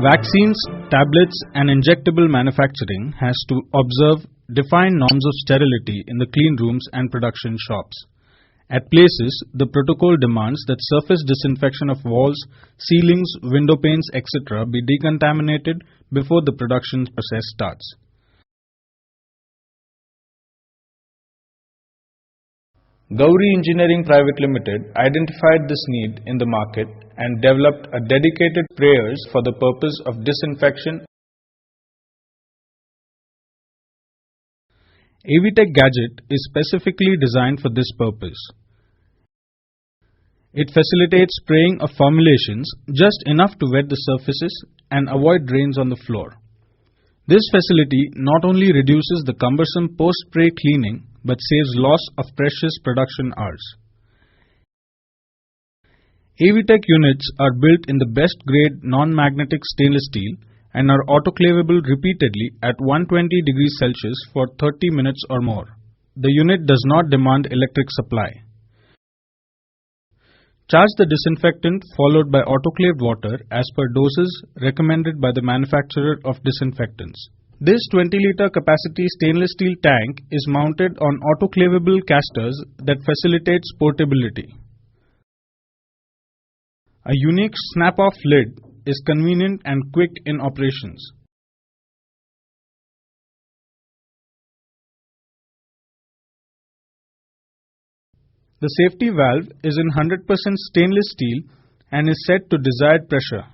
Vaccines, tablets and injectable manufacturing has to observe defined norms of sterility in the clean rooms and production shops. At places, the protocol demands that surface disinfection of walls, ceilings, window panes, etc. be decontaminated before the production process starts. Gauri Engineering Private Limited identified this need in the market and developed a dedicated sprayers for the purpose of disinfection. AVTech gadget is specifically designed for this purpose. It facilitates spraying of formulations just enough to wet the surfaces and avoid drains on the floor. This facility not only reduces the cumbersome post-spray cleaning but saves loss of precious production hours. AVTech units are built in the best grade non-magnetic stainless steel and are autoclavable repeatedly at 120 degrees Celsius for 30 minutes or more. The unit does not demand electric supply. Charge the disinfectant followed by autoclaved water as per doses recommended by the manufacturer of disinfectants. This 20-liter capacity stainless steel tank is mounted on autoclavable casters that facilitates portability. A unique snap-off lid is convenient and quick in operations. The safety valve is in 100% stainless steel and is set to desired pressure.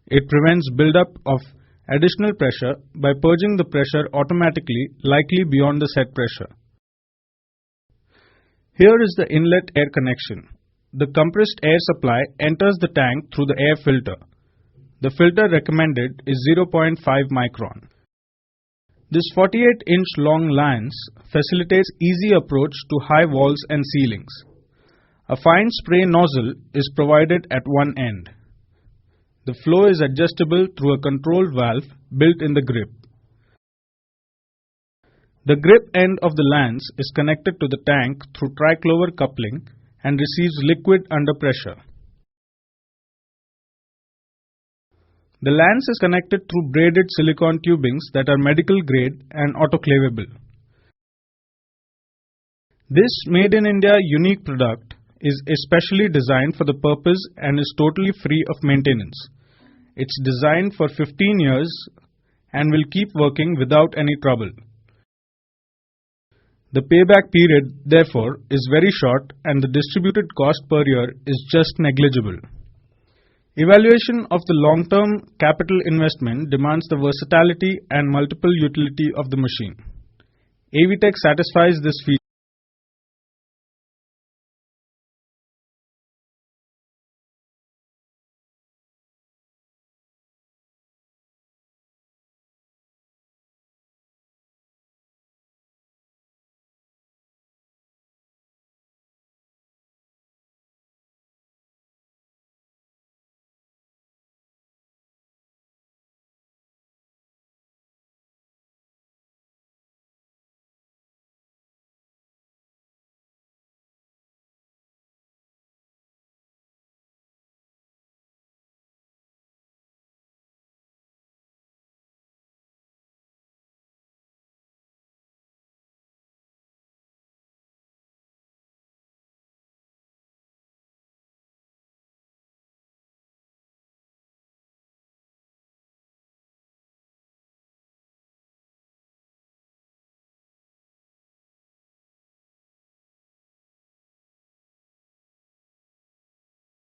It prevents buildup of additional pressure by purging the pressure automatically, likely beyond the set pressure. Here is the inlet air connection. The compressed air supply enters the tank through the air filter. The filter recommended is 0.5 micron. This 48-inch long lance facilitates easy approach to high walls and ceilings. A fine spray nozzle is provided at one end. The flow is adjustable through a control valve built in the grip. The grip end of the lance is connected to the tank through triclover coupling and receives liquid under pressure. The lance is connected through braided silicone tubings that are medical grade and autoclavable. This made in India unique product is especially designed for the purpose and is totally free of maintenance. It's designed for 15 years and will keep working without any trouble. The payback period, therefore, is very short and the distributed cost per year is just negligible. Evaluation of the long-term capital investment demands the versatility and multiple utility of the machine. AVTech satisfies this feature.